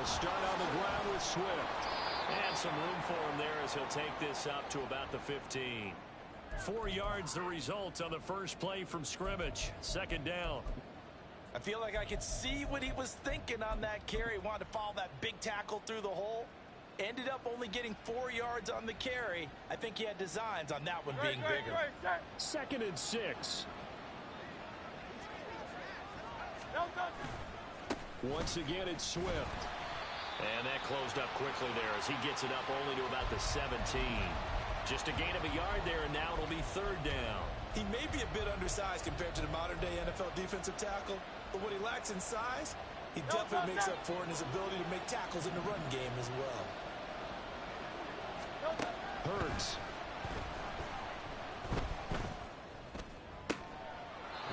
They'll start on the ground with Swift. And some room for him there as he'll take this up to about the 15. 4 yards the result on the first play from scrimmage. Second down. I feel like I could see what he was thinking on that carry. Wanted to follow that big tackle through the hole. Ended up only getting 4 yards on the carry. I think he had designs on that one being bigger. Second and 6. Once again, it's Swift. And that closed up quickly there as he gets it up only to about the 17. Just a gain of a yard there, and now it'll be third down. He may be a bit undersized compared to the modern-day NFL defensive tackle, but what he lacks in size, he definitely makes up for in his ability to make tackles in the run game as well. Hurts.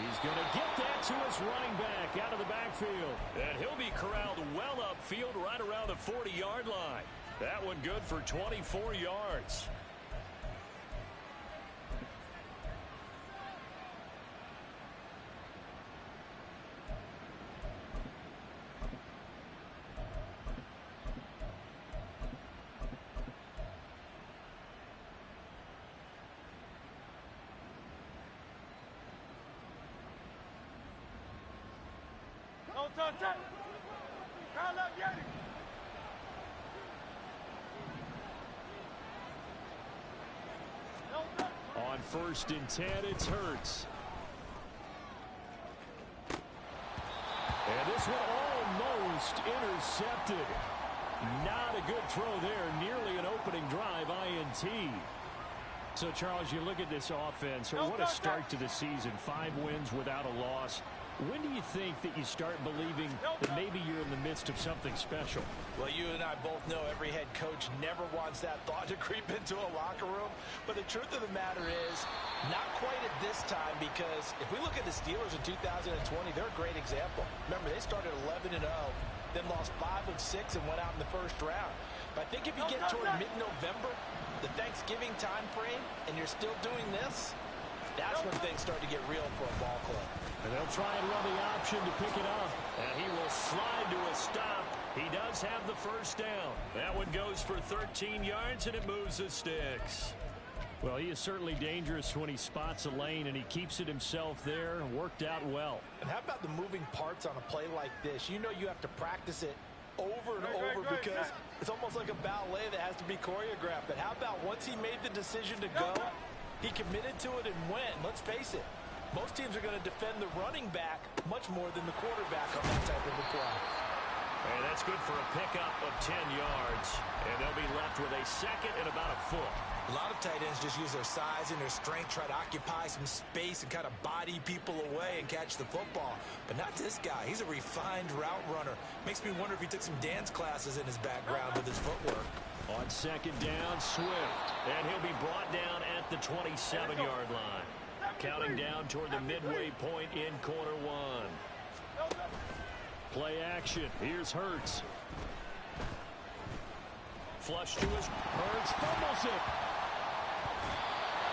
He's going to get that to his running back out of the backfield. And he'll be corralled well upfield right around the 40-yard line. That one good for 24 yards. On 1st and 10, it's Hurts. And this one almost intercepted. Not a good throw there. Nearly an opening drive, INT. So, Charles, you look at this offense. What a start to the season. 5 wins without a loss. When do you think that you start believing that maybe you're in the midst of something special? Well, you and I both know every head coach never wants that thought to creep into a locker room. But the truth of the matter is, not quite at this time, because if we look at the Steelers in 2020, they're a great example. Remember, they started 11-0, then lost 5 of 6 and went out in the first round. But I think if you get toward mid-November, the Thanksgiving time frame, and you're still doing this, that's when things start to get real for a ball club. And they'll try and run the option to pick it up. And he will slide to a stop. He does have the first down. That one goes for 13 yards, and it moves the sticks. Well, he is certainly dangerous when he spots a lane, and he keeps it himself there. Worked out well. And how about the moving parts on a play like this? You know you have to practice it over and over because it's almost like a ballet that has to be choreographed. But how about once he made the decision to go, he committed to it and went. Let's face it, most teams are going to defend the running back much more than the quarterback on that type of a play. And that's good for a pickup of 10 yards. And they'll be left with a second and about a foot. A lot of tight ends just use their size and their strength, try to occupy some space and kind of body people away and catch the football. But not this guy. He's a refined route runner. Makes me wonder if he took some dance classes in his background with his footwork. On second down, Swift. And he'll be brought down at the 27-yard line. Counting down toward the midway point in quarter 1. Play action. Here's Hurts. Flush to his. Hurts fumbles it.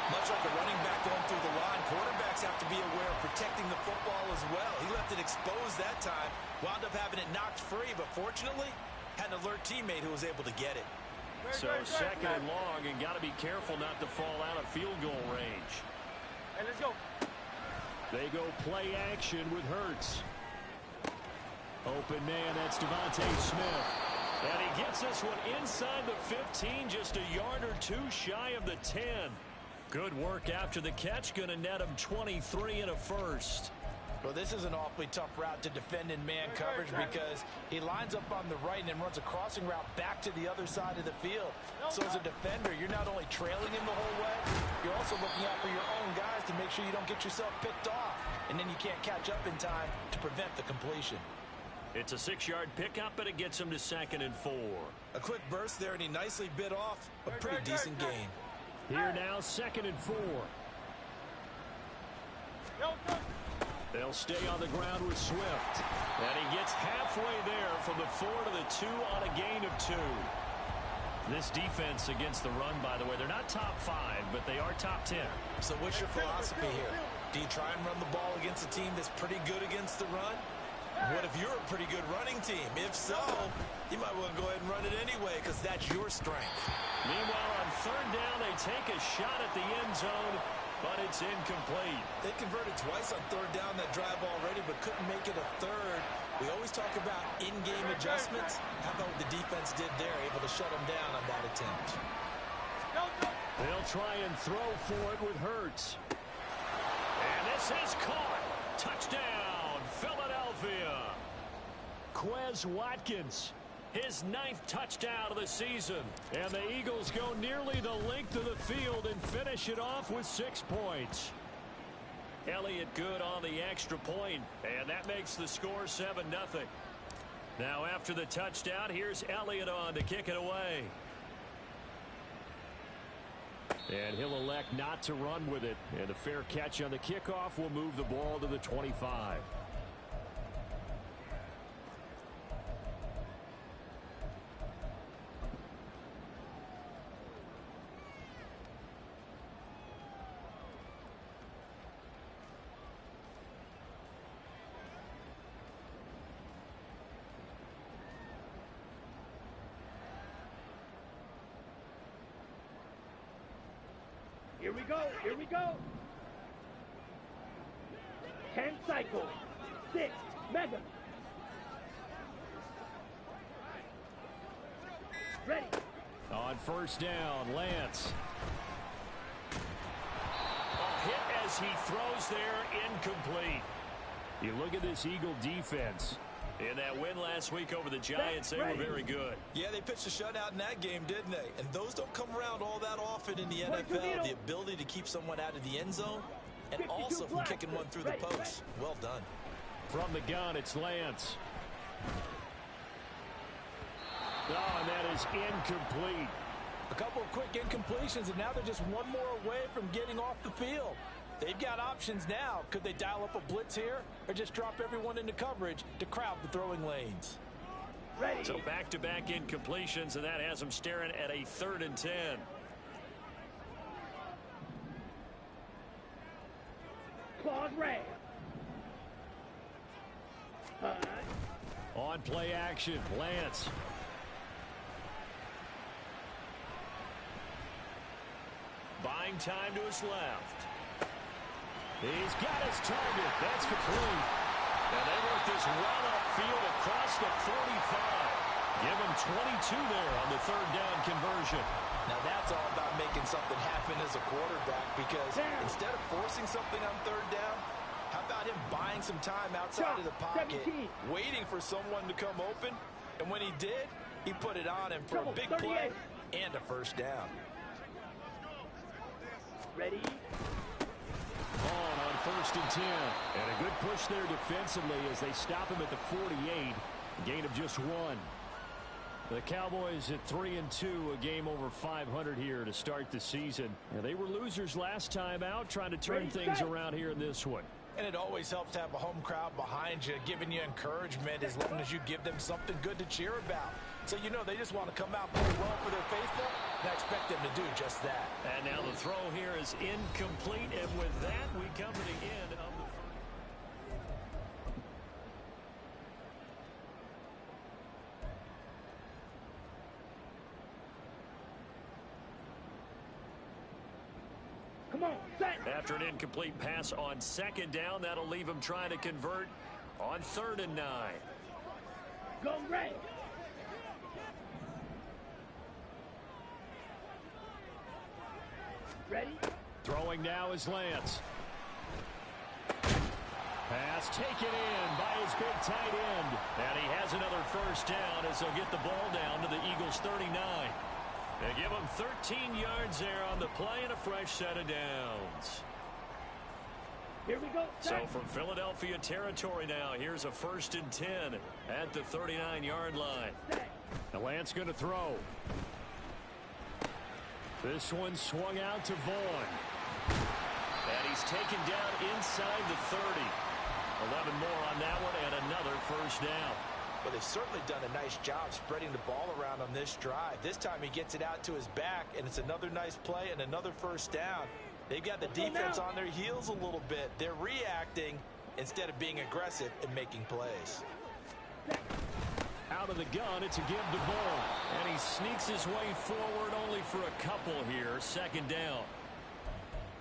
Much like a running back going through the line, quarterbacks have to be aware of protecting the football as well. He left it exposed that time. Wound up having it knocked free, but fortunately, had an alert teammate who was able to get it. So second and long, and got to be careful not to fall out of field goal range. Hey, let's go. They go play action with Hurts. Open man, that's Devontae Smith. And he gets this one inside the 15, just a yard or two shy of the 10. Good work after the catch, going to net him 23 and a first. Well, this is an awfully tough route to defend in man coverage because he lines up on the right and then runs a crossing route back to the other side of the field. So as a defender, you're not only trailing him the whole way, you're also looking out for your own guys to make sure you don't get yourself picked off. And then you can't catch up in time to prevent the completion. It's a 6-yard pickup, but it gets him to second and 4. A quick burst there, and he nicely bit off a pretty decent gain. Here now, second and 4. They'll stay on the ground with Swift. And he gets halfway there from the 4 to the 2 on a gain of 2. This defense against the run, by the way, they're not top 5, but they are top 10. So what's your philosophy here? Do you try and run the ball against a team that's pretty good against the run? What if you're a pretty good running team? If so, you might want to go ahead and run it anyway because that's your strength. Meanwhile, on third down, they take a shot at the end zone, but it's incomplete. They converted twice on third down that drive already, but couldn't make it a third. We always talk about in-game adjustments. How about what the defense did there, able to shut them down on that attempt? They'll try and throw for it with Hurts. And this is caught. Touchdown, Philadelphia. Quez Watkins, his 9th touchdown of the season. And the Eagles go nearly the length of the field and finish it off with 6 points. Elliott good on the extra point, and that makes the score 7-0. Now after the touchdown, here's Elliott on to kick it away. And he'll elect not to run with it. And a fair catch on the kickoff will move the ball to the 25. Here we go, here we go. 10 cycle, 6 mega. Ready. On first down, Lance. A hit as he throws there, incomplete. You look at this Eagle defense. In that win last week over the Giants, they were very good. Yeah, they pitched a shutout in that game, didn't they? And those don't come around all that often in the NFL. The ability to keep someone out of the end zone and also from kicking one through the post. Well done. From the gun, it's Lance. Oh, and that is incomplete. A couple of quick incompletions, and now they're just one more away from getting off the field. They've got options now. Could they dial up a blitz here or just drop everyone into coverage to crowd the throwing lanes? Ready. So back-to-back incompletions, and that has them staring at a 3rd and 10. Claws red. On play action, Lance. Buying time to his left. He's got his target. That's complete. And they work this well upfield across the 45. Give him 22 there on the 3rd down conversion. Now that's all about making something happen as a quarterback, because instead of forcing something on 3rd down, how about him buying some time outside of the pocket, waiting for someone to come open, and when he did, he put it on him for a big play and a 1st down. Ready. On 1st and 10. And a good push there defensively as they stop him at the 48. Gain of just 1. The Cowboys at 3-2, a game over 500 here to start the season. And they were losers last time out, trying to turn things around here in this one. And it always helps to have a home crowd behind you, giving you encouragement as long as you give them something good to cheer about. So you know they just want to come out and play well for their faithful, and I expect them to do just that. And now the throw here is incomplete, and with that, we come to the end of the first. Come on, set. After an incomplete pass on 2nd down, that'll leave him trying to convert on 3rd and 9. Go red. Ready. Throwing now is Lance. Pass taken in by his big tight end. And he has another 1st down as they'll get the ball down to the Eagles' 39. They give him 13 yards there on the play and a fresh set of downs. Here we go. So from Philadelphia territory now, here's a 1st and 10 at the 39-yard line. And Lance going to throw. This one swung out to Vaughn. And he's taken down inside the 30. 11 more on that one and another 1st down. Well, they've certainly done a nice job spreading the ball around on this drive. This time he gets it out to his back, and it's another nice play and another 1st down. They've got the defense on their heels a little bit. They're reacting, instead of being aggressive and making plays. Out of the gun, it's a give to Vaughn. And he sneaks his way forward only for a couple here. Second down.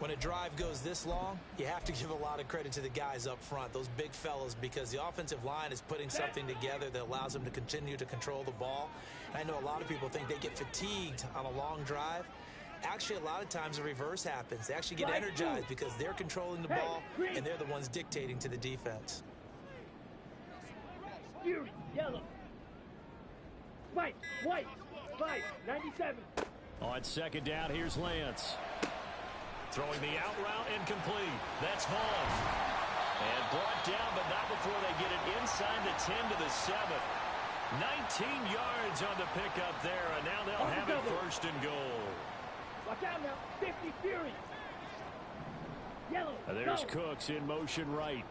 When a drive goes this long, you have to give a lot of credit to the guys up front, those big fellas, because the offensive line is putting something together that allows them to continue to control the ball. I know a lot of people think they get fatigued on a long drive. Actually, a lot of times the reverse happens. They actually get energized because they're controlling the ball, and they're the ones dictating to the defense. Fury, yellow. White, 97. On second down, here's Lance. Throwing the out route incomplete. That's Vaughn. And brought down, but not before they get it inside the 10 to the 7. 19 yards on the pickup there, and now they'll have it first and goal. Watch out now, 50 Fury. Yellow, There's go. Cooks in motion right.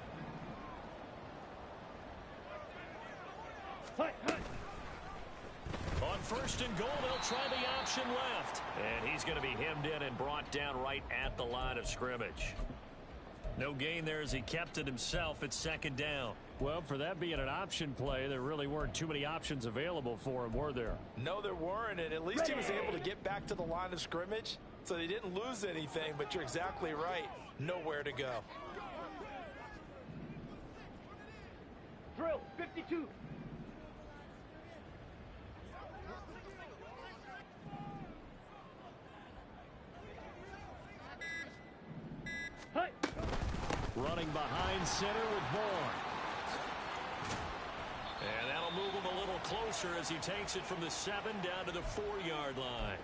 Hut. On first and goal, they'll try the option left. And he's going to be hemmed in and brought down right at the line of scrimmage. No gain there as he kept it himself at second down. Well, for that being an option play, there really weren't too many options available for him, were there? No, there weren't, and at least he was able to get back to the line of scrimmage, so they didn't lose anything, but you're exactly right. Nowhere to go. Drill, 52. Hut. Running behind center with Vaughn. And that'll move him a little closer as he takes it from the 7 down to the 4-yard line.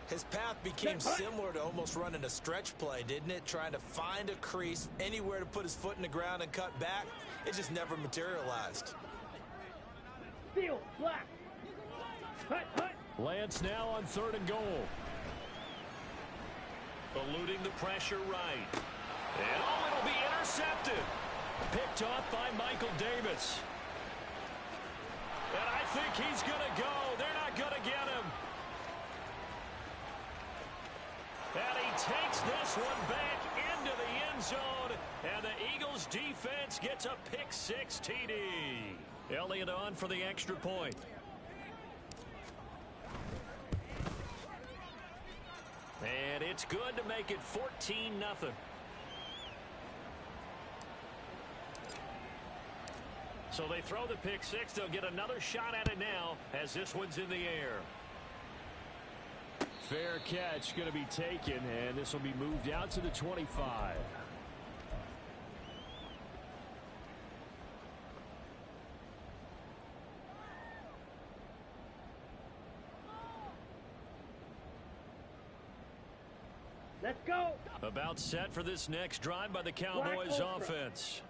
His path became similar to almost running a stretch play, didn't it? Trying to find a crease, anywhere to put his foot in the ground and cut back. It just never materialized. Steel, black. Hut. Lance now on third and goal. Eluding the pressure right. And it'll be intercepted. Picked off by Michael Davis. And I think he's going to go. They're not going to get him. And he takes this one back into the end zone. And the Eagles defense gets a pick-6 TD. Elliott on for the extra point. And it's good to make it 14-0. So they throw the pick-6. They'll get another shot at it now as this one's in the air. Fair catch going to be taken, and this will be moved out to the 25. Let's go. About set for this next drive by the Cowboys offense.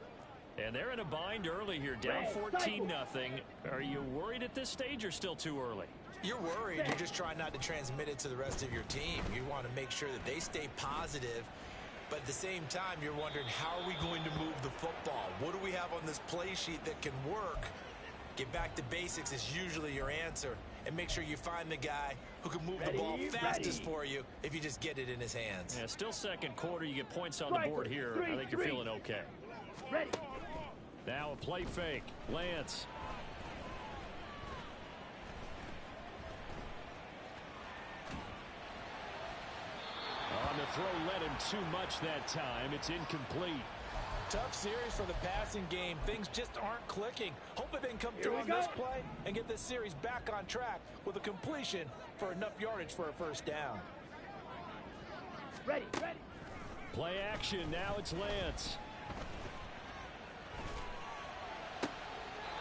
And they're in a bind early here, down 14-0. Are you worried at this stage or still too early? You're worried. You're just trying not to transmit it to the rest of your team. You want to make sure that they stay positive. But at the same time, you're wondering, how are we going to move the football? What do we have on this play sheet that can work? Get back to basics is usually your answer. And make sure you find the guy who can move the ball fastest for you if you just get it in his hands. Yeah, still second quarter. You get points on the board here. I think you're feeling okay. Ready. Now a play fake. Lance. On the throw, led him too much that time. It's incomplete. Tough series for the passing game. Things just aren't clicking. Hopefully they can come through on this play and get this series back on track with a completion for enough yardage for a first down. Ready. Play action. Now it's Lance.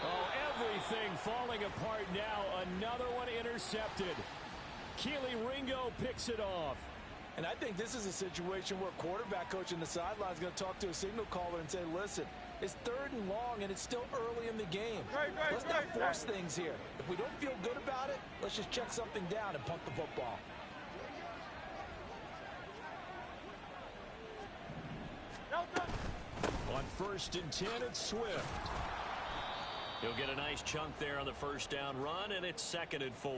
Oh, everything falling apart now. Another one intercepted. Keely Ringo picks it off. And I think this is a situation where quarterback coach in the sideline is going to talk to a signal caller and say, listen, it's 3rd and long and it's still early in the game. Let's not force things here. If we don't feel good about it, let's just check something down and punt the football. On 1st and 10, it's Swift. He'll get a nice chunk there on the first down run, and it's 2nd and 4.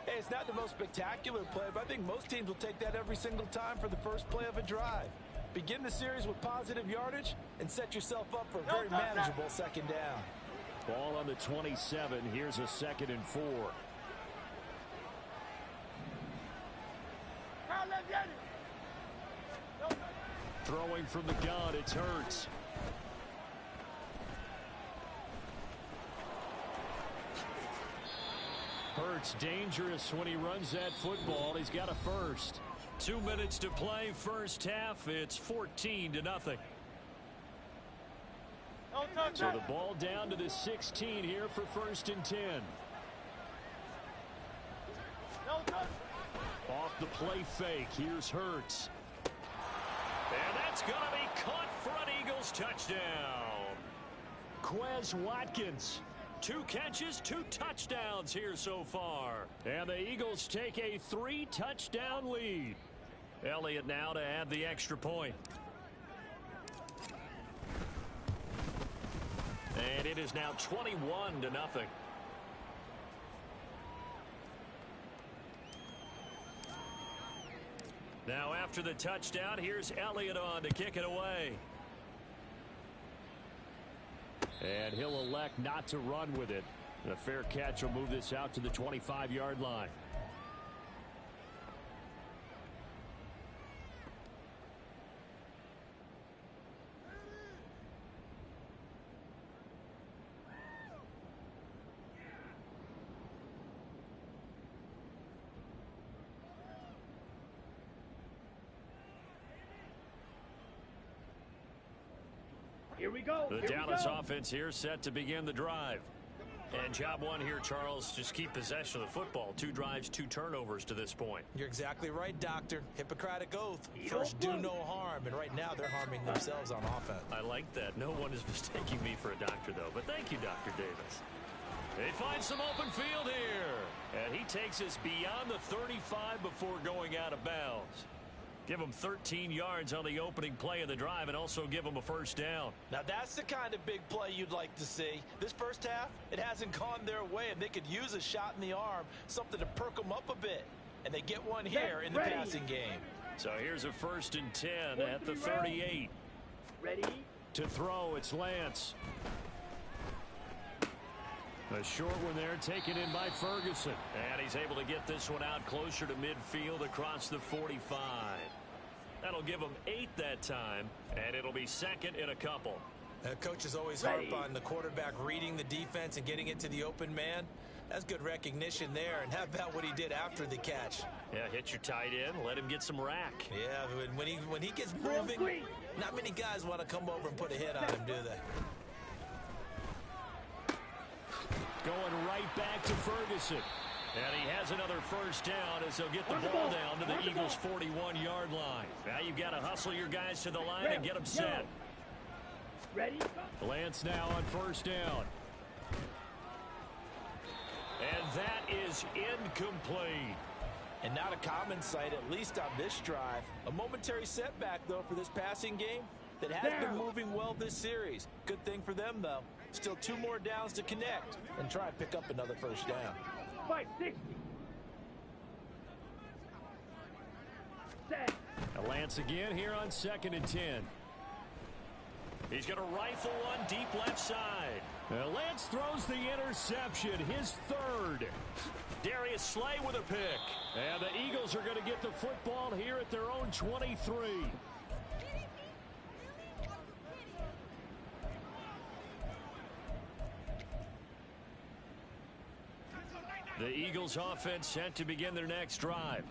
Hey, it's not the most spectacular play, but I think most teams will take that every single time for the first play of a drive. Begin the series with positive yardage and set yourself up for a very manageable second down. Ball on the 27. Here's a 2nd and 4. Throwing from the gun, it's Hurts. Hurts dangerous when he runs that football. He's got a first. 2 minutes to play, first half. It's 14-0. So the ball down to the 16 here for 1st and 10. Off the play fake. Here's Hurts. And that's going to be caught for an Eagles touchdown. Quez Watkins. 2 catches, 2 touchdowns here so far. And the Eagles take a 3-touchdown lead. Elliott now to add the extra point. And it is now 21-0. Now after the touchdown, here's Elliott on to kick it away. And he'll elect not to run with it. A fair catch will move this out to the 25-yard line. Here we go. The Dallas offense here set to begin the drive. And job one here, Charles, just keep possession of the football. 2 drives, 2 turnovers to this point. You're exactly right, Doctor. Hippocratic oath. First, do no harm. And right now, they're harming themselves on offense. I like that. No one is mistaking me for a doctor, though. But thank you, Dr. Davis. They find some open field here. And he takes us beyond the 35 before going out of bounds. Give them 13 yards on the opening play of the drive and also give them a first down. Now that's the kind of big play you'd like to see. This first half, it hasn't gone their way, and they could use a shot in the arm, something to perk them up a bit. And they get one here in the passing game. So here's a 1st and 10 at the 38. Ready? To throw, it's Lance. A short one there, taken in by Ferguson. And he's able to get this one out closer to midfield across the 45. That'll give him 8 that time, and it'll be 2nd and a couple. Coaches always harp on the quarterback reading the defense and getting it to the open man. That's good recognition there. And how about what he did after the catch? Yeah, hit your tight end, let him get some rack. Yeah, when he gets moving, not many guys want to come over and put a hit on him, do they? Going right back to Ferguson. And he has another first down as they'll get the ball down to the Eagles' 41-yard line. Now you've got to hustle your guys to the line and get them set. Ready? Lance now on first down. And that is incomplete. And not a common sight, at least on this drive. A momentary setback, though, for this passing game that has been moving well this series. Good thing for them, though. Still 2 more downs to connect and try and pick up another first down. 560. Set. Lance again here on 2nd and 10. He's going to rifle one deep left side. Lance throws the interception, his 3rd. Darius Slay with a pick. And the Eagles are going to get the football here at their own 23. The Eagles offense set to begin their next drive.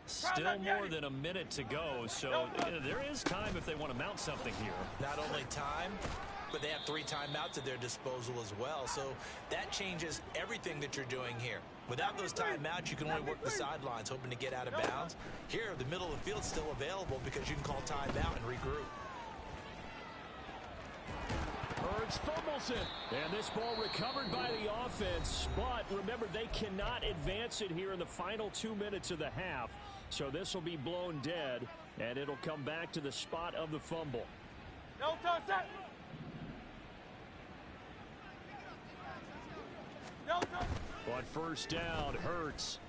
Still more than a minute to go, so there is time if they want to mount something here. Not only time, but they have 3 timeouts at their disposal as well, so that changes everything that you're doing here. Without those timeouts, you can only work the sidelines, hoping to get out of bounds. Here, the middle of the field's still available because you can call timeout and regroup. Hurts fumbles it. And this ball recovered by the offense. But remember, they cannot advance it here in the final 2 minutes of the half. So this will be blown dead, and it'll come back to the spot of the fumble. No touch that. No touch. But first down, Hurts.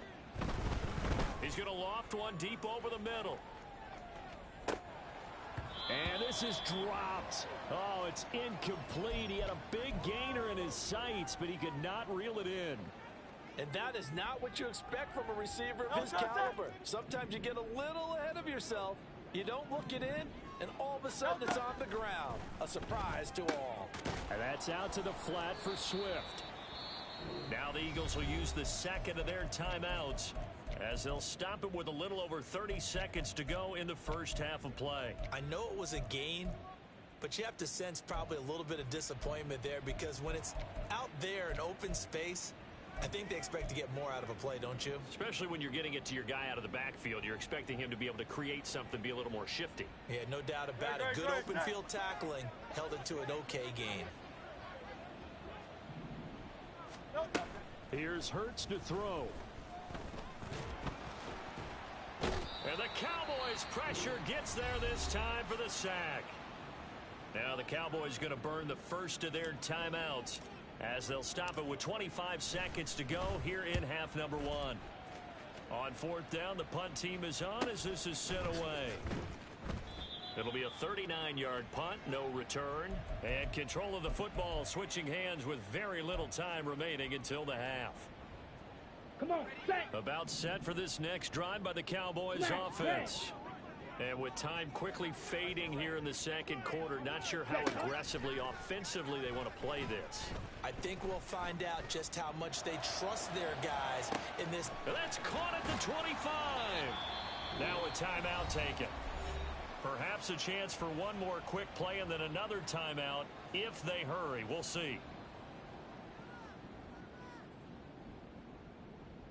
He's going to loft one deep over the middle. And this is dropped. Oh, it's incomplete. He had a big gainer in his sights, but he could not reel it in. And that is not what you expect from a receiver of his caliber. Sometimes you get a little ahead of yourself. You don't look it in, and all of a sudden it's on the ground. A surprise to all. And that's out to the flat for Swift. Now the Eagles will use the second of their timeouts as they'll stop it with a little over 30 seconds to go in the first half of play. I know it was a gain, but you have to sense probably a little bit of disappointment there because when it's out there in open space, I think they expect to get more out of a play, don't you? Especially when you're getting it to your guy out of the backfield. You're expecting him to be able to create something, be a little more shifty. Yeah, no doubt about it. Good open field tackling held it to an okay gain. Here's Hurts to throw. And the Cowboys' pressure gets there this time for the sack. Now the Cowboys going to burn the first of their timeouts as they'll stop it with 25 seconds to go here in half number one. On fourth down, the punt team is on as this is sent away. It'll be a 39-yard punt, no return. And control of the football switching hands with very little time remaining until the half. Come on, set. About set for this next drive by the Cowboys offense. And with time quickly fading here in the second quarter, not sure how aggressively, offensively they want to play this. I think we'll find out just how much they trust their guys in this. That's caught at the 25. Now a timeout taken. Perhaps a chance for one more quick play and then another timeout if they hurry. We'll see.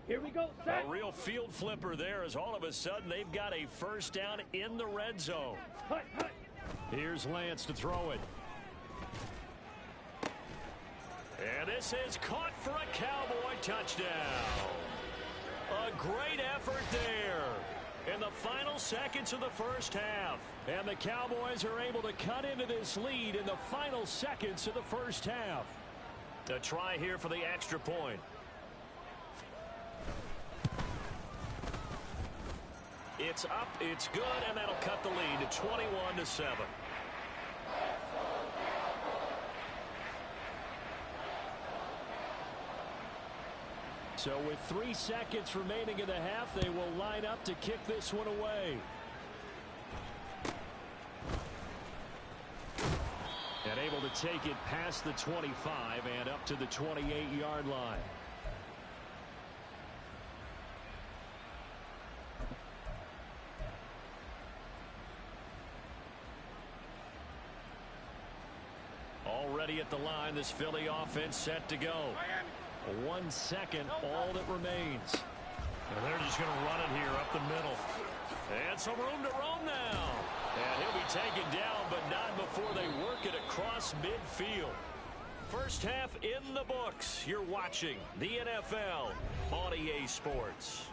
Here we go, set. A real field flipper there as all of a sudden they've got a first down in the red zone. Hut, hut. Here's Lance to throw it. And this is caught for a Cowboy touchdown. A great effort there in the final seconds of the first half. And the Cowboys are able to cut into this lead in the final seconds of the first half. A try here for the extra point. It's up, it's good, and that'll cut the lead to 21-7. So with 3 seconds remaining in the half, they will line up to kick this one away. And able to take it past the 25 and up to the 28-yard line. Already at the line, this Philly offense set to go. 1 second, all that remains. And they're just going to run it here up the middle. And some room to roam now. And he'll be taken down, but not before they work it across midfield. First half in the books. You're watching the NFL on EA Sports.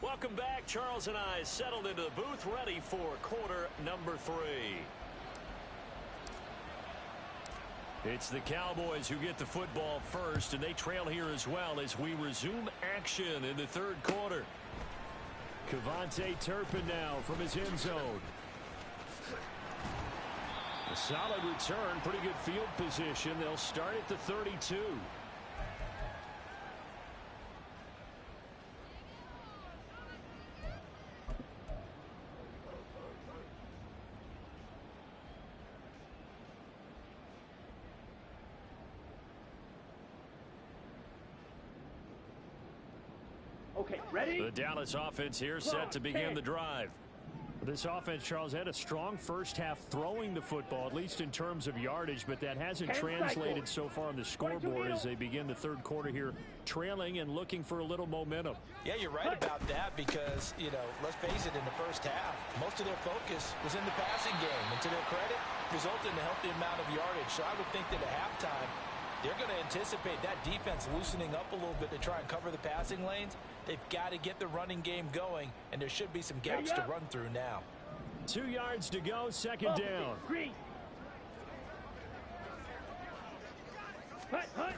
Welcome back. Charles and I settled into the booth ready for quarter number 3. It's the Cowboys who get the football first, and they trail here as well as we resume action in the third quarter. Kevontae Turpin now from his end zone. A solid return, pretty good field position. They'll start at the 32. Okay, ready? The Dallas offense here set to begin the drive. This offense, Charles, had a strong first half throwing the football, at least in terms of yardage, but that hasn't translated so far on the scoreboard as they begin the third quarter here, trailing and looking for a little momentum. Yeah, you're right about that because, you know, let's face it, in the first half, most of their focus was in the passing game. And to their credit, resulted in a healthy amount of yardage. So I would think that at halftime, they're going to anticipate that defense loosening up a little bit to try and cover the passing lanes. They've got to get the running game going, and there should be some gaps to run through now. 2 yards to go, second down. Green. Hut, hut.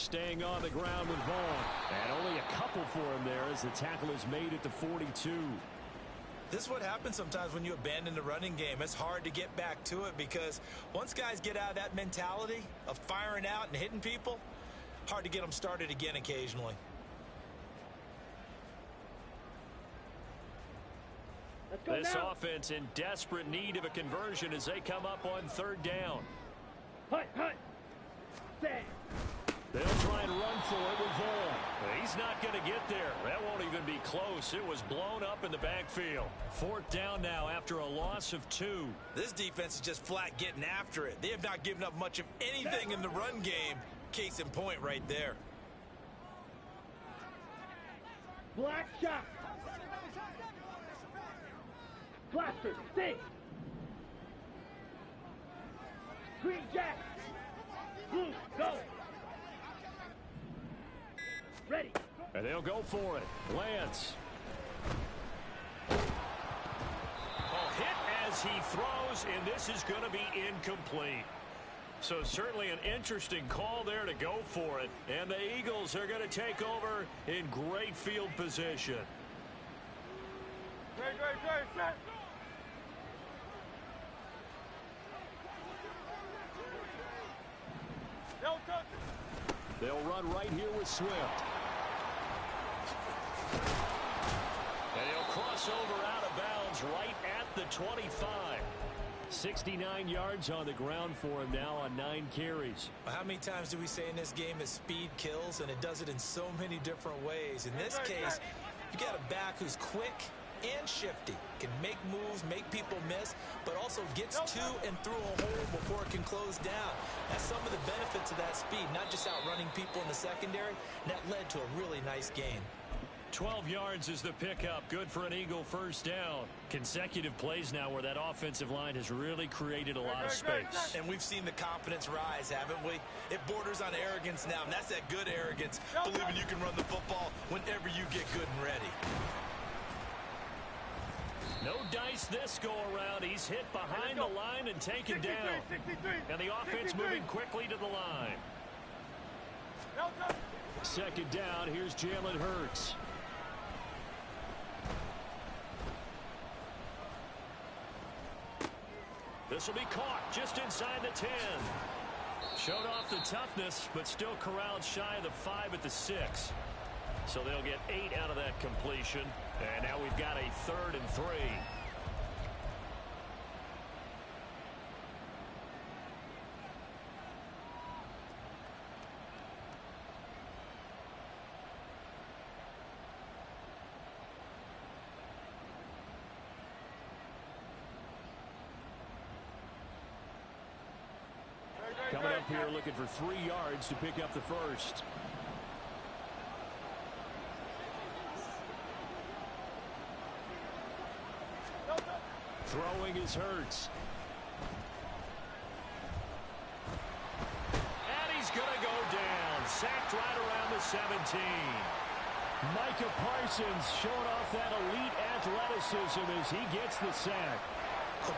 staying on the ground with Vaughn. And only a couple for him there as the tackle is made at the 42. This is what happens sometimes when you abandon the running game. It's hard to get back to it because once guys get out of that mentality of firing out and hitting people, hard to get them started again occasionally. This offense in desperate need of a conversion as they come up on third down. Hut, hut. Stand. They'll try and run for it with Vaughn. He's not going to get there. That won't even be close. It was blown up in the backfield. Fourth down now after a loss of 2. This defense is just flat getting after it. They have not given up much of anything in the run game. Case in point right there. Black shot. Blaster, sting. Green jack. Blue, go. Ready. And they'll go for it. Lance. Hit as he throws, and this is going to be incomplete. So certainly an interesting call there to go for it. And the Eagles are going to take over in great field position. Great, set. They'll run right here with Swift. And he'll cross over out of bounds right at the 25. 69 yards on the ground for him now on 9 carries. How many times do we say in this game that speed kills, and it does it in so many different ways? In this case, you got a back who's quick and shifty, can make moves, make people miss, but also gets to and through a hole before it can close down. That's some of the benefits of that speed, not just outrunning people in the secondary. And that led to a really nice gain. 12 yards is the pickup. Good for an Eagle first down. Consecutive plays now where that offensive line has really created a lot of space. And we've seen the confidence rise, haven't we? It borders on arrogance now, and that's that good arrogance, believing you can run the football whenever you get good and ready. No dice this go-around. He's hit behind the line and taken down. And the offense moving quickly to the line. Second down, here's Jalen Hurts. This will be caught just inside the 10. Showed off the toughness, but still corralled shy of the 5 at the 6. So they'll get 8 out of that completion. And now we've got a 3rd and 3. Coming up here looking for 3 yards to pick up the first. Throwing is Hurts. And he's going to go down. Sacked right around the 17. Micah Parsons showing off that elite athleticism as he gets the sack.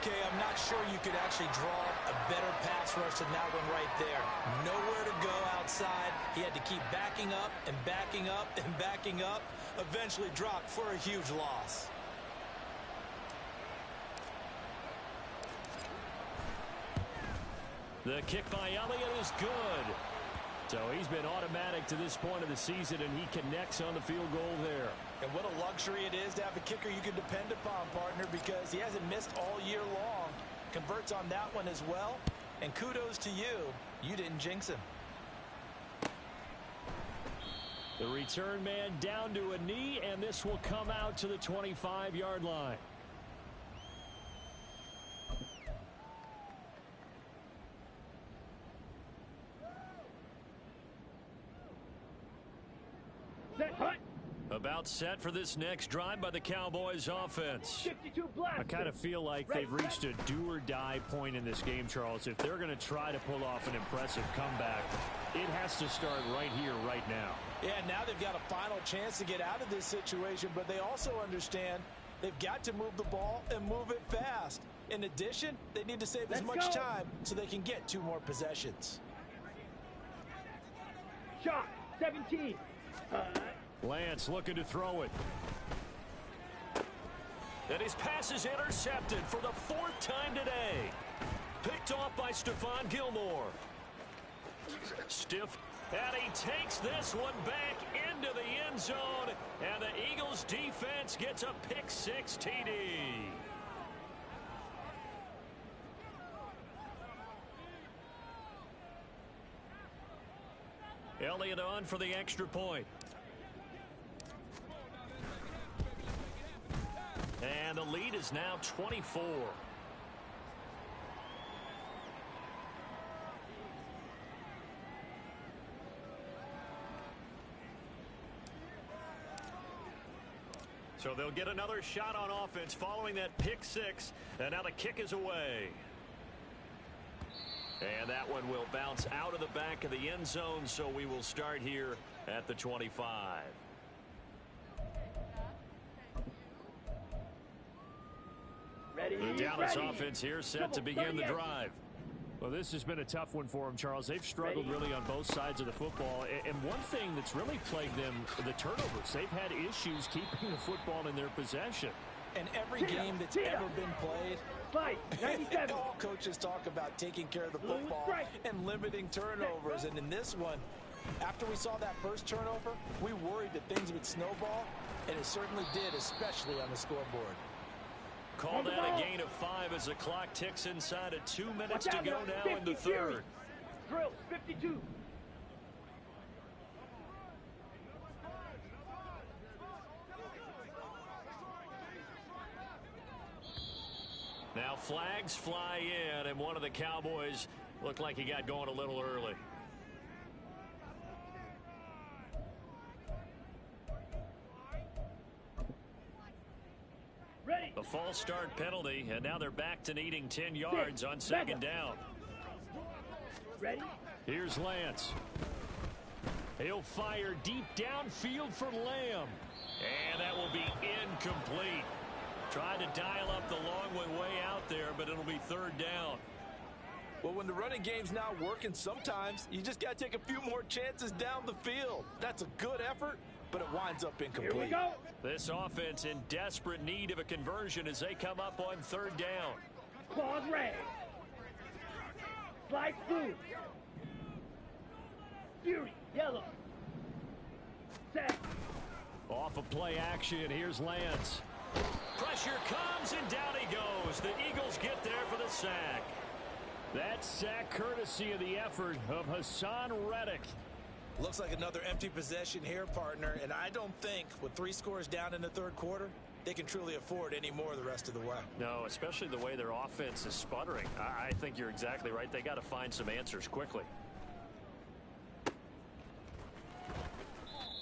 Okay, I'm not sure you could actually draw a better pass rush than that one right there. Nowhere to go outside. He had to keep backing up and backing up and backing up. Eventually dropped for a huge loss. The kick by Elliott is good. So he's been automatic to this point of the season, and he connects on the field goal there. And what a luxury it is to have a kicker you can depend upon, partner, because he hasn't missed all year long. Converts on that one as well. And kudos to you. You didn't jinx him. The return man down to a knee, and this will come out to the 25-yard line. About set for this next drive by the Cowboys offense. I kind of feel like they've reached a do-or-die point in this game, Charles. If they're going to try to pull off an impressive comeback, it has to start right here, right now. Yeah, now they've got a final chance to get out of this situation, but they also understand they've got to move the ball and move it fast. In addition, they need to save as much time so they can get 2 more possessions. Shot. 17. Lance looking to throw it. And his pass is intercepted for the 4th time today. Picked off by Stephon Gilmore. Stiff. And he takes this one back into the end zone. And the Eagles defense gets a pick-6 TD. Elliott on for the extra point. And the lead is now 24. So they'll get another shot on offense following that pick-6. And now the kick is away. And that one will bounce out of the back of the end zone, so we will start here at the 25. Ready. The Dallas ready. offense here set to begin the drive. Well, this has been a tough one for them, Charles. They've struggled really on both sides of the football. And one thing that's really plagued them, the turnovers. They've had issues keeping the football in their possession. And every game that's ever been played, Fight. 97. all coaches talk about taking care of the football and limiting turnovers. And in this one, after we saw that first turnover, we worried that things would snowball, and it certainly did, especially on the scoreboard. Call that a gain of 5 as the clock ticks inside of 2 minutes to go now in the third. Drill 52. Now flags fly in, and one of the Cowboys looked like he got going a little early. Ready. A false start penalty, and now they're back to needing 10 yards on second down. Ready. Here's Lance. He'll fire deep downfield for Lamb. And that will be incomplete. Tried to dial up the long one way out there, but it'll be third down. Well, when the running game's not working, sometimes you just got to take a few more chances down the field. That's a good effort, but it winds up incomplete. Here we go. This offense in desperate need of a conversion as they come up on third down. Claws red. Slide blue. Fury yellow. Set. Off of play action, here's Lance. Pressure comes, and down he goes. The Eagles get there for the sack. That sack courtesy of the effort of Hassan Reddick. Looks like another empty possession here, partner, and I don't think with 3 scores down in the third quarter, they can truly afford any more the rest of the way. No, especially the way their offense is sputtering. I think you're exactly right. They got to find some answers quickly.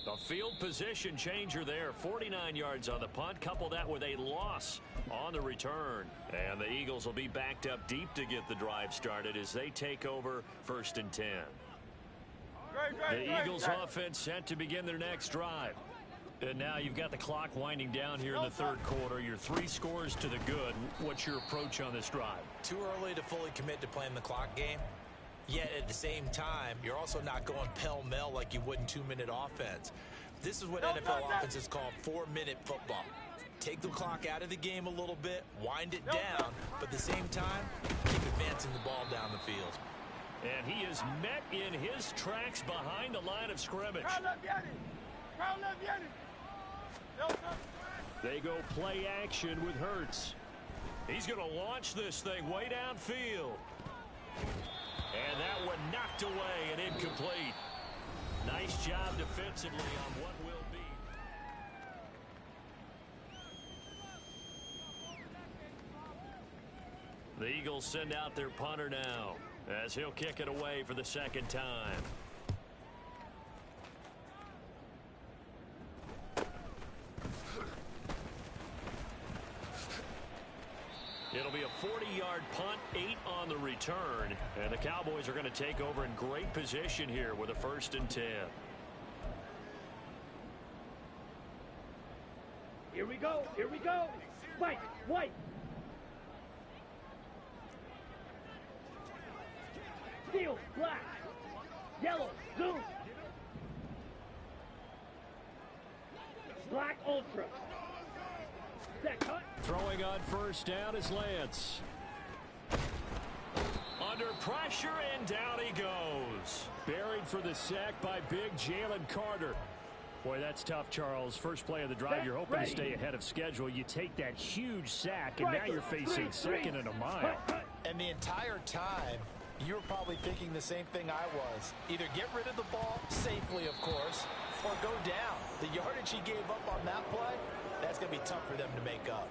A field position changer there. 49 yards on the punt. Couple that with a loss on the return. And the Eagles will be backed up deep to get the drive started as they take over 1st and 10. The Eagles offense set to begin their next drive. And now you've got the clock winding down here in the third quarter. You're 3 scores to the good. What's your approach on this drive? Too early to fully commit to playing the clock game. Yet at the same time, you're also not going pell-mell like you would in 2-minute offense. This is what NFL offenses call 4-minute football. Take the clock out of the game a little bit, wind it down, but at the same time, keep advancing the ball down the field. And he is met in his tracks behind the line of scrimmage. They go play action with Hurts. He's going to launch this thing way downfield. And that one knocked away and incomplete. Nice job defensively on what will be. The Eagles send out their punter now as he'll kick it away for the second time. It'll be a 40-yard punt, 8 on the return. And the Cowboys are going to take over in great position here with a 1st and 10. Here we go. Here we go. White. White. Steel. Black. Yellow. Zoom. ultra. Set cut. Throwing on first down is Lance. Under pressure, and down he goes. Buried for the sack by big Jalen Carter. Boy, that's tough, Charles. First play of the drive, you're hoping to stay ahead of schedule. You take that huge sack, and now you're facing second and a mile. And the entire time, you were probably thinking the same thing I was. Either get rid of the ball, safely of course, or go down. The yardage he gave up on that play, that's going to be tough for them to make up.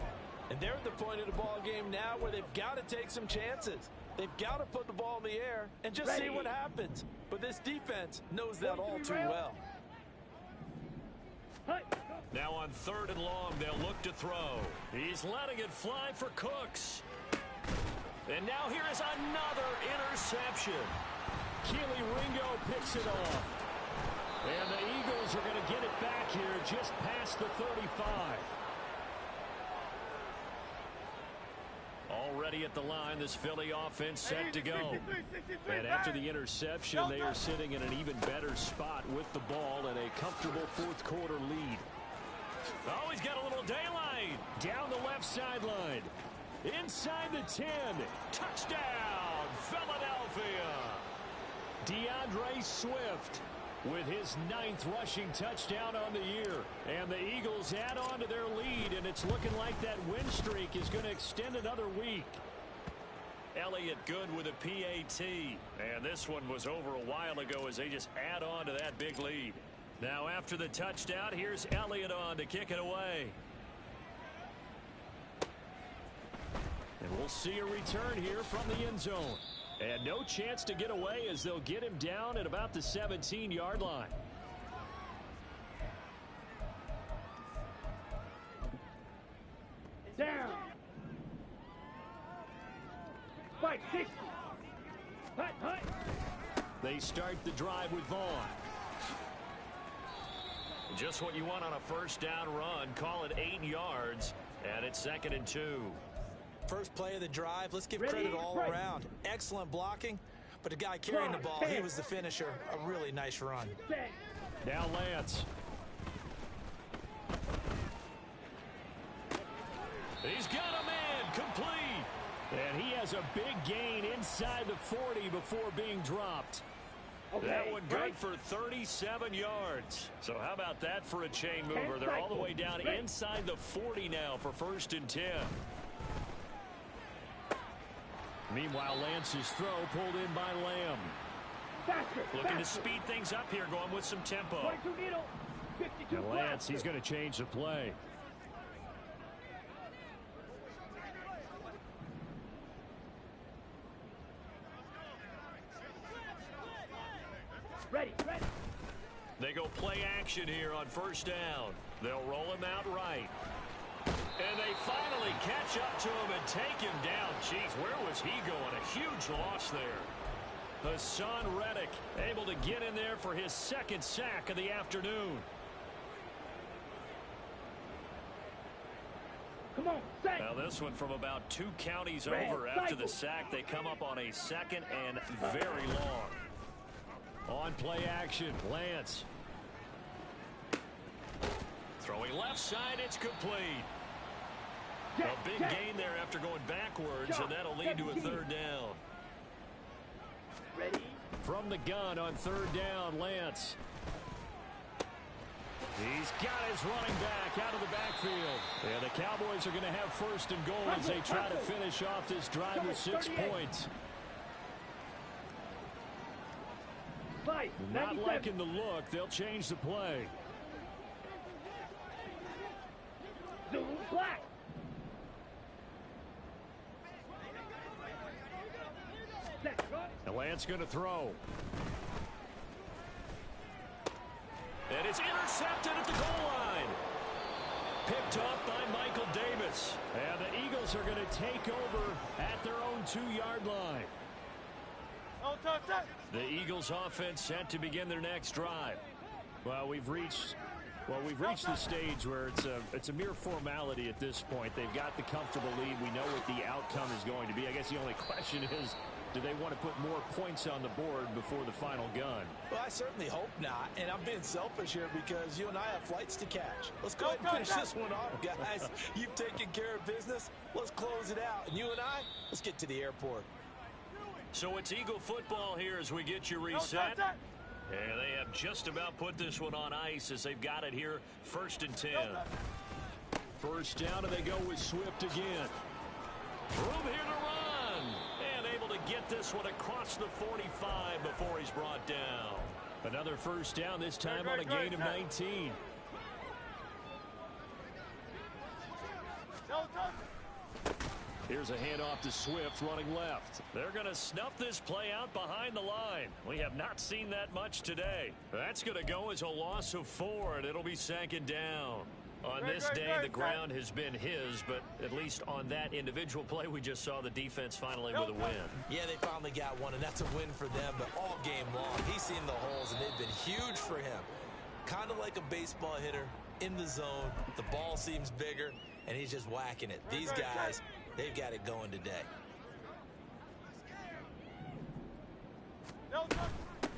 And they're at the point of the ball game now where they've got to take some chances. They've got to put the ball in the air and just see what happens. But this defense knows that all too well. Now on 3rd and long, they'll look to throw. He's letting it fly for Cooks. And now here is another interception. Keely Ringo picks it off. And the Eagles are going to get it back here just past the 35. Already at the line, this Philly offense set to go. And after the interception, they are sitting in an even better spot with the ball and a comfortable 4th quarter lead. Oh, he's got a little daylight. Down the left sideline. Inside the 10. Touchdown, Philadelphia. DeAndre Swift with his 9th rushing touchdown on the year. And the Eagles add on to their lead, and it's looking like that win streak is going to extend another week. Elliott good with a PAT. And this one was over a while ago as they just add on to that big lead. Now after the touchdown, here's Elliott on to kick it away. And we'll see a return here from the end zone. And no chance to get away as they'll get him down at about the 17-yard line. Down. 560. Hut. They start the drive with Vaughn. Just what you want on a first down run. Call it 8 yards. And it's 2nd and 2. First play of the drive, let's give credit all around. Excellent blocking, but the guy carrying the ball, he was the finisher. A really nice run. Now Lance. He's got a man complete. And he has a big gain inside the 40 before being dropped. That one good for 37 yards. So how about that for a chain mover? They're all the way down inside the 40 now for 1st and 10. Meanwhile, Lance's throw pulled in by Lamb. Looking to speed things up here, going with some tempo. And Lance, he's going to change the play. Ready. They go play action here on 1st down. They'll roll him out right. And they finally catch up to him and take him down. Jeez, where was he going? A huge loss there. Hassan Reddick able to get in there for his 2nd sack of the afternoon. Come on, sack. Now this one from about 2 counties over after the sack. They come up on a 2nd and very long. On play action, Lance. Throwing left side, it's complete. A big gain there after going backwards, and that'll lead to a 3rd down. Ready. From the gun on 3rd down, Lance. He's got his running back out of the backfield. And the Cowboys are going to have 1st and goal as they try to finish off this drive with 6 points. Not liking the look. They'll change the play. Zoom black. And Lance going to throw. And it's intercepted at the goal line. Picked up by Michael Davis. And the Eagles are going to take over at their own 2-yard line. The Eagles offense set to begin their next drive. Well, we've reached Well, we've reached the stage where it's a mere formality at this point. They've got the comfortable lead. We know what the outcome is going to be. I guess the only question is, do they want to put more points on the board before the final gun? Well, I certainly hope not. And I'm being selfish here because you and I have flights to catch. Let's go ahead and finish this one off, guys. You've taken care of business. Let's close it out. And you and I, let's get to the airport. So it's Eagle football here as we get you reset. And they have just about put this one on ice as they've got it here, 1st and 10. First down, and they go with Swift again. Room here to run. And able to get this one across the 45 before he's brought down. Another first down, this time on a gain of 19. Here's a handoff to Swift running left. They're going to snuff this play out behind the line. We have not seen that much today. That's going to go as a loss of 4, and it'll be 2nd down. On this day, the ground has been his, but at least on that individual play, we just saw the defense finally with a win. Yeah, they finally got one, and that's a win for them, but all game long, he's seen the holes, and they've been huge for him. Kind of like a baseball hitter in the zone. The ball seems bigger, and he's just whacking it. These guys, they've got it going today.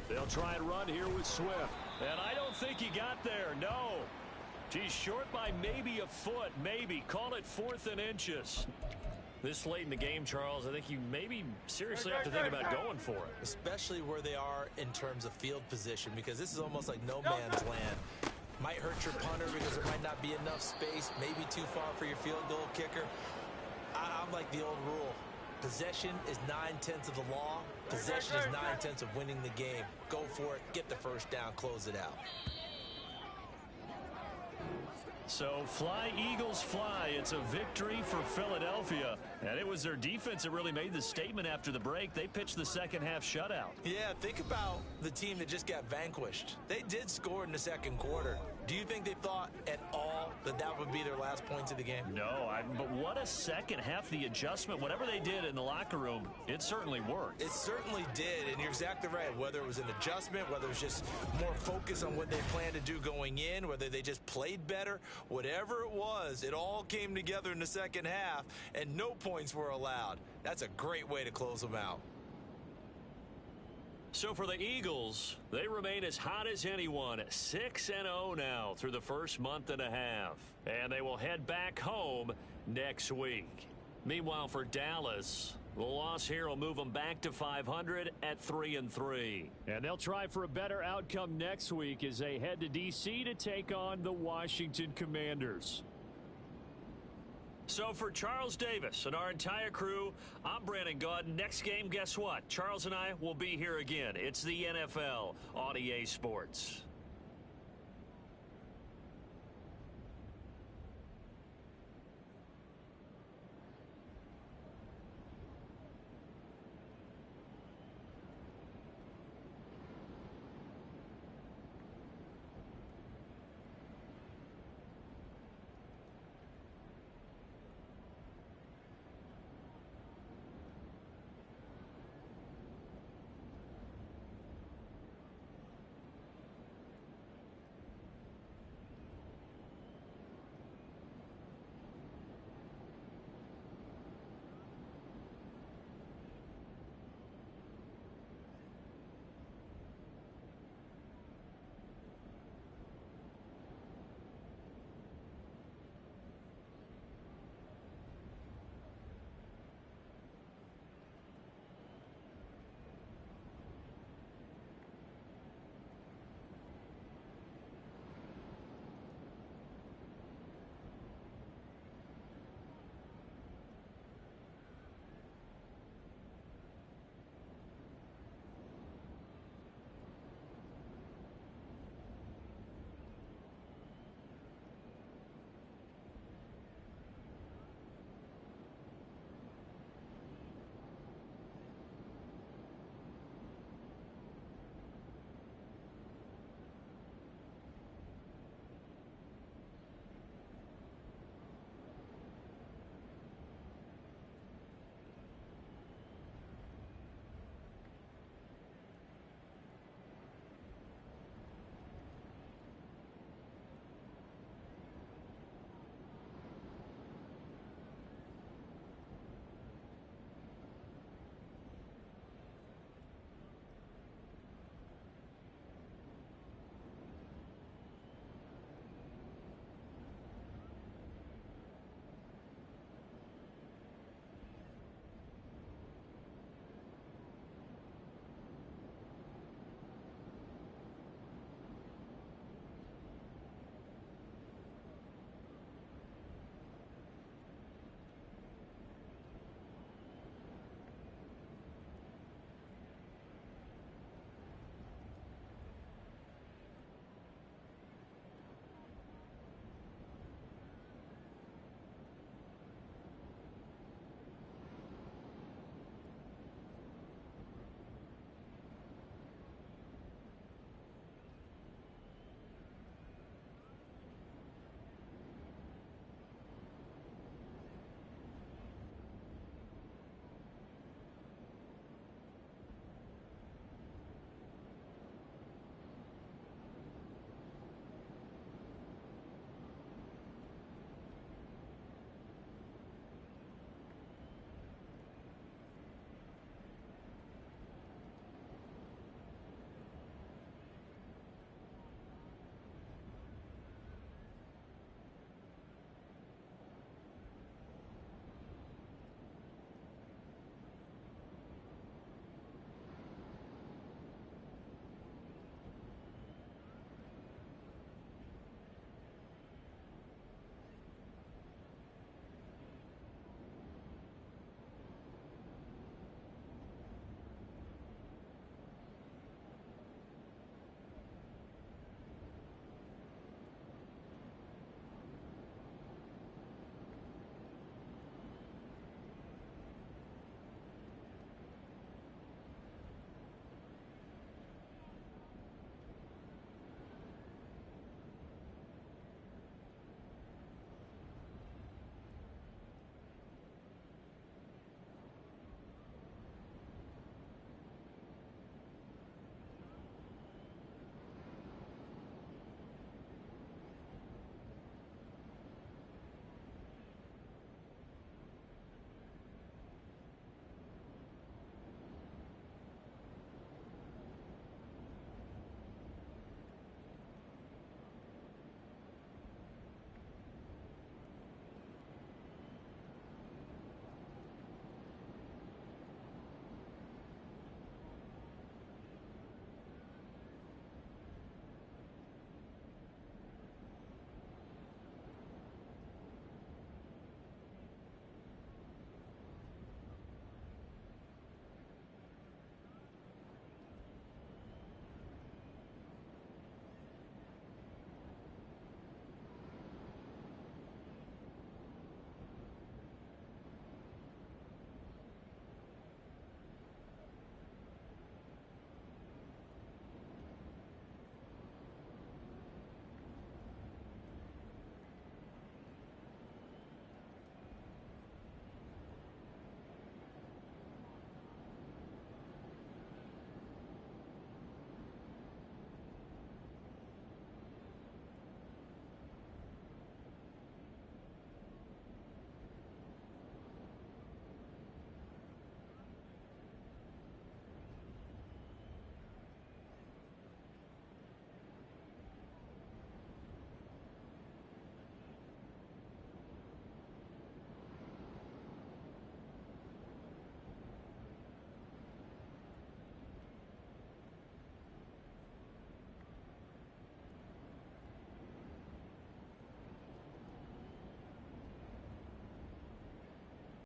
They'll try and run here with Swift. And I don't think he got there, no. He's short by maybe a foot, maybe. Call it 4th and inches. This late in the game, Charles, I think you maybe seriously have to think about going for it. Especially where they are in terms of field position, because this is almost like no man's land. Might hurt your punter because there might not be enough space, maybe too far for your field goal kicker. I'm like the old rule. Possession is 9/10 of the law. Possession is 9/10 of winning the game. Go for it, get the first down, close it out. So fly, Eagles, fly. It's a victory for Philadelphia. And it was their defense that really made the statement after the break. They pitched the second half shutout. Yeah, think about the team that just got vanquished. They did score in the second quarter. Do you think they thought at all that that would be their last points of the game? No, but what a second half. The adjustment, whatever they did in the locker room, it certainly worked. It certainly did, and you're exactly right. Whether it was an adjustment, whether it was just more focus on what they planned to do going in, whether they just played better, whatever it was, it all came together in the second half, and no points were allowed. That's a great way to close them out. So for the Eagles, they remain as hot as anyone, 6-0 now through the first month and a half. And they will head back home next week. Meanwhile, for Dallas, the loss here will move them back to 500 at 3-3. And they'll try for a better outcome next week as they head to D.C. to take on the Washington Commanders. So for Charles Davis and our entire crew, I'm Brandon Gaudin. Next game, guess what? Charles and I will be here again. It's the NFL on EA Sports.